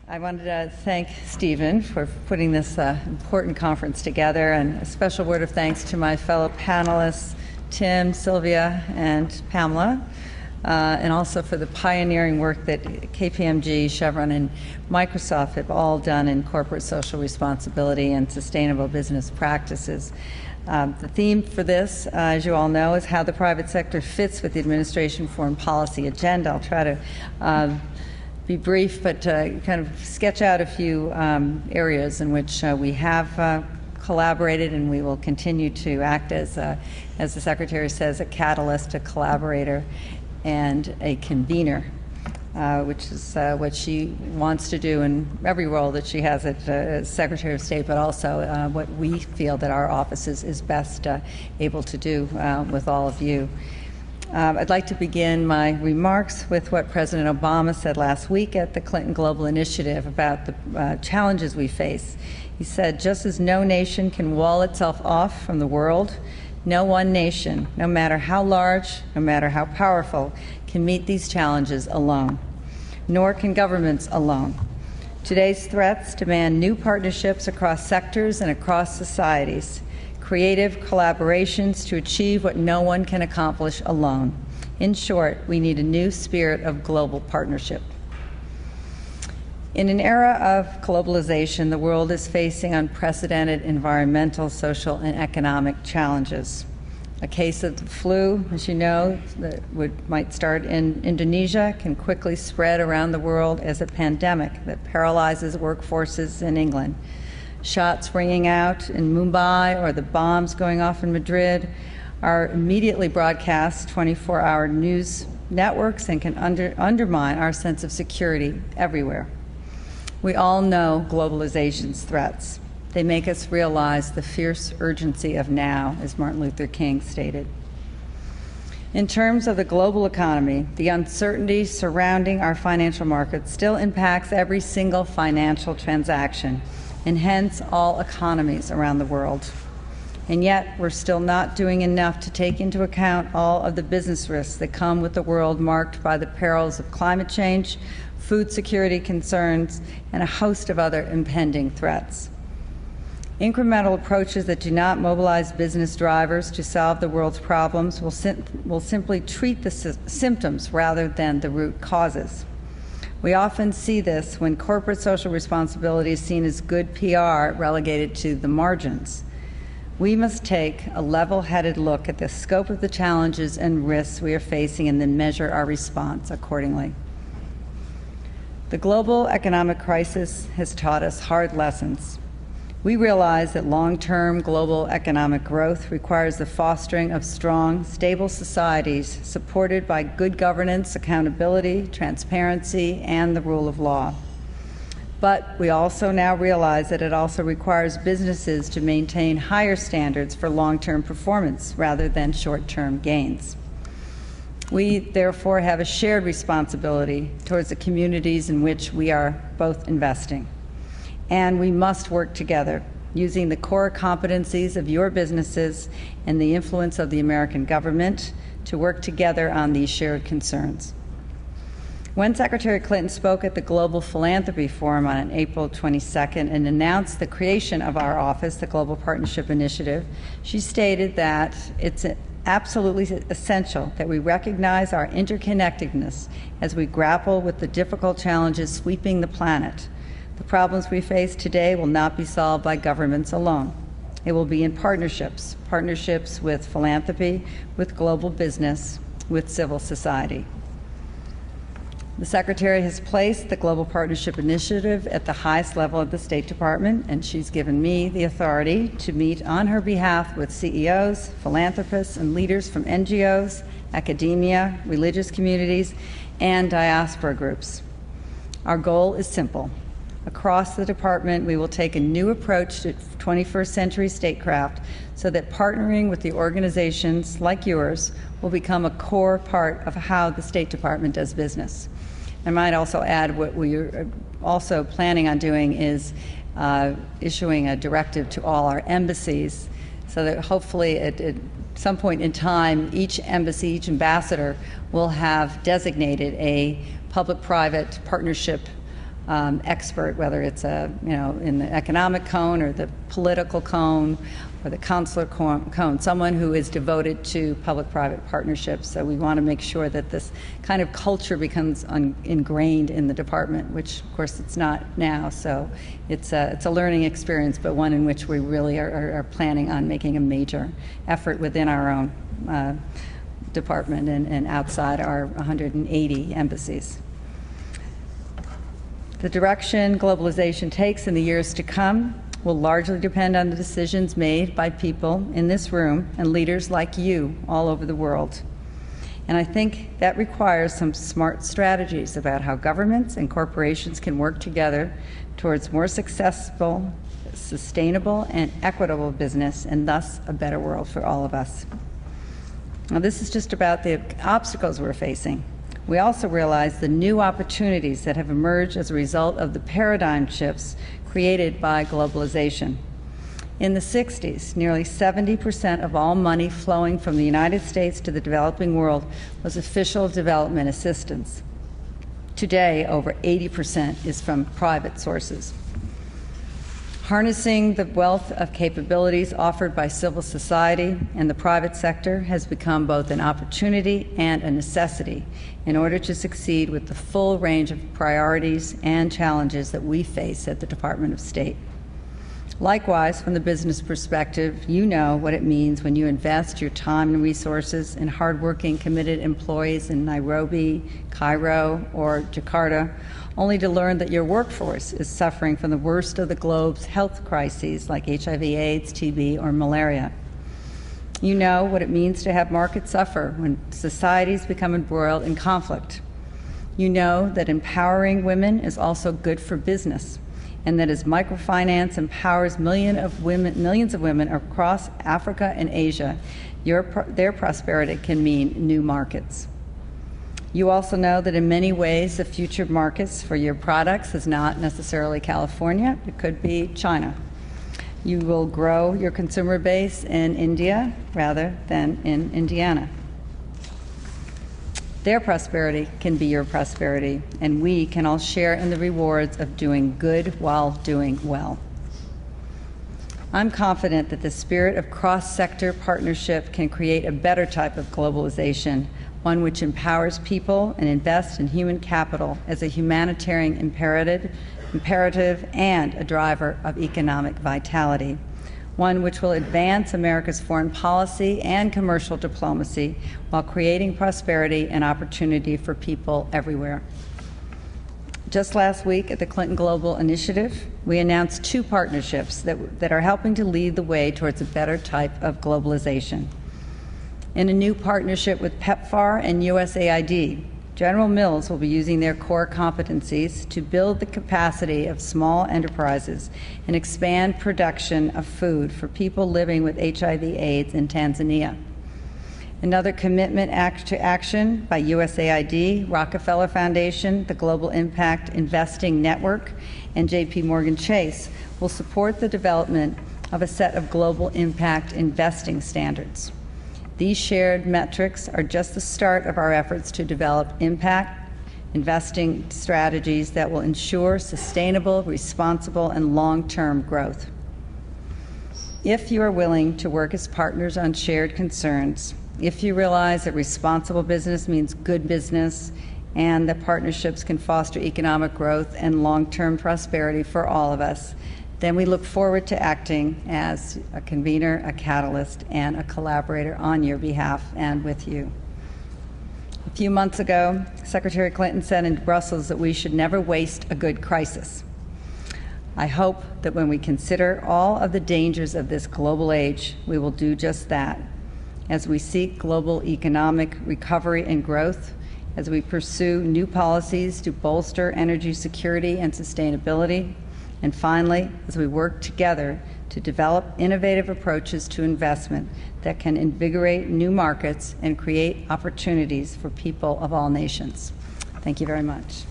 I wanted to thank Stephen for putting this important conference together, and a special word of thanks to my fellow panelists, Tim, Sylvia, and Pamela, and also for the pioneering work that KPMG, Chevron, and Microsoft have all done in corporate social responsibility and sustainable business practices. The theme for this, as you all know, is how the private sector fits with the administration foreign policy agenda. I'll try to be brief, but kind of sketch out a few areas in which we have collaborated, and we will continue to act as the Secretary says, a catalyst, a collaborator, and a convener, which is what she wants to do in every role that she has as Secretary of State, but also what we feel that our office is best able to do with all of you. I'd like to begin my remarks with what President Obama said last week at the Clinton Global Initiative about the challenges we face. He said, just as no nation can wall itself off from the world, no one nation, no matter how large, no matter how powerful, can meet these challenges alone, nor can governments alone. Today's threats demand new partnerships across sectors and across societies, creative collaborations to achieve what no one can accomplish alone. In short, we need a new spirit of global partnership. In an era of globalization, the world is facing unprecedented environmental, social, and economic challenges. A case of the flu, as you know, that might start in Indonesia, can quickly spread around the world as a pandemic that paralyzes workforces in England. Shots ringing out in Mumbai or the bombs going off in Madrid are immediately broadcast 24-hour news networks and can undermine our sense of security everywhere. We all know globalization's threats. They make us realize the fierce urgency of now, as Martin Luther King stated. In terms of the global economy, the uncertainty surrounding our financial markets still impacts every single financial transaction, and hence all economies around the world. And yet, we're still not doing enough to take into account all of the business risks that come with a world marked by the perils of climate change, food security concerns, and a host of other impending threats. Incremental approaches that do not mobilize business drivers to solve the world's problems will simply treat the symptoms rather than the root causes. We often see this when corporate social responsibility is seen as good PR relegated to the margins. We must take a level-headed look at the scope of the challenges and risks we are facing and then measure our response accordingly. The global economic crisis has taught us hard lessons. We realize that long-term global economic growth requires the fostering of strong, stable societies supported by good governance, accountability, transparency, and the rule of law. But we also now realize that it also requires businesses to maintain higher standards for long-term performance rather than short-term gains. We, therefore, have a shared responsibility towards the communities in which we are both investing. And we must work together, using the core competencies of your businesses and the influence of the American government to work together on these shared concerns. When Secretary Clinton spoke at the Global Philanthropy Forum on April 22nd and announced the creation of our office, the Global Partnership Initiative, she stated that it's absolutely essential that we recognize our interconnectedness as we grapple with the difficult challenges sweeping the planet. The problems we face today will not be solved by governments alone. It will be in partnerships with philanthropy, with global business, with civil society. The Secretary has placed the Global Partnership Initiative at the highest level of the State Department, and she's given me the authority to meet on her behalf with CEOs, philanthropists, and leaders from NGOs, academia, religious communities, and diaspora groups. Our goal is simple. Across the department, we will take a new approach to 21st century statecraft so that partnering with the organizations like yours will become a core part of how the State Department does business. I might also add what we are also planning on doing is issuing a directive to all our embassies so that hopefully at some point in time, each embassy, each ambassador will have designated a public-private partnership expert, whether it's in the economic cone or the political cone or the consular cone, someone who is devoted to public-private partnerships. So we want to make sure that this kind of culture becomes ingrained in the department, which of course it's not now. So it's a learning experience, but one in which we really are planning on making a major effort within our own department and outside our 180 embassies. The direction globalization takes in the years to come will largely depend on the decisions made by people in this room and leaders like you all over the world. And I think that requires some smart strategies about how governments and corporations can work together towards more successful, sustainable, and equitable business, and thus a better world for all of us. Now, this is just about the obstacles we're facing. We also realize the new opportunities that have emerged as a result of the paradigm shifts created by globalization. In the 60s, nearly 70% of all money flowing from the United States to the developing world was official development assistance. Today, over 80% is from private sources. Harnessing the wealth of capabilities offered by civil society and the private sector has become both an opportunity and a necessity in order to succeed with the full range of priorities and challenges that we face at the Department of State. Likewise, from the business perspective, you know what it means when you invest your time and resources in hardworking, committed employees in Nairobi, Cairo, or Jakarta, only to learn that your workforce is suffering from the worst of the globe's health crises like HIV/AIDS, TB, or malaria. You know what it means to have markets suffer when societies become embroiled in conflict. You know that empowering women is also good for business, and that as microfinance empowers millions of women across Africa and Asia, their prosperity can mean new markets. You also know that in many ways the future markets for your products is not necessarily California, it could be China. You will grow your consumer base in India rather than in Indiana. Their prosperity can be your prosperity, and we can all share in the rewards of doing good while doing well. I'm confident that the spirit of cross-sector partnership can create a better type of globalization, one which empowers people and invests in human capital as a humanitarian imperative and a driver of economic vitality, one which will advance America's foreign policy and commercial diplomacy while creating prosperity and opportunity for people everywhere. Just last week at the Clinton Global Initiative, we announced 2 partnerships that are helping to lead the way towards a better type of globalization. In a new partnership with PEPFAR and USAID, General Mills will be using their core competencies to build the capacity of small enterprises and expand production of food for people living with HIV/AIDS in Tanzania. Another commitment to action by USAID, Rockefeller Foundation, the Global Impact Investing Network, and JP Morgan Chase will support the development of a set of global impact investing standards. These shared metrics are just the start of our efforts to develop impact investing strategies that will ensure sustainable, responsible, and long-term growth. If you are willing to work as partners on shared concerns, if you realize that responsible business means good business and that partnerships can foster economic growth and long-term prosperity for all of us, then we look forward to acting as a convener, a catalyst, and a collaborator on your behalf and with you. A few months ago, Secretary Clinton said in Brussels that we should never waste a good crisis. I hope that when we consider all of the dangers of this global age, we will do just that. As we seek global economic recovery and growth, as we pursue new policies to bolster energy security and sustainability, and finally, as we work together to develop innovative approaches to investment that can invigorate new markets and create opportunities for people of all nations. Thank you very much.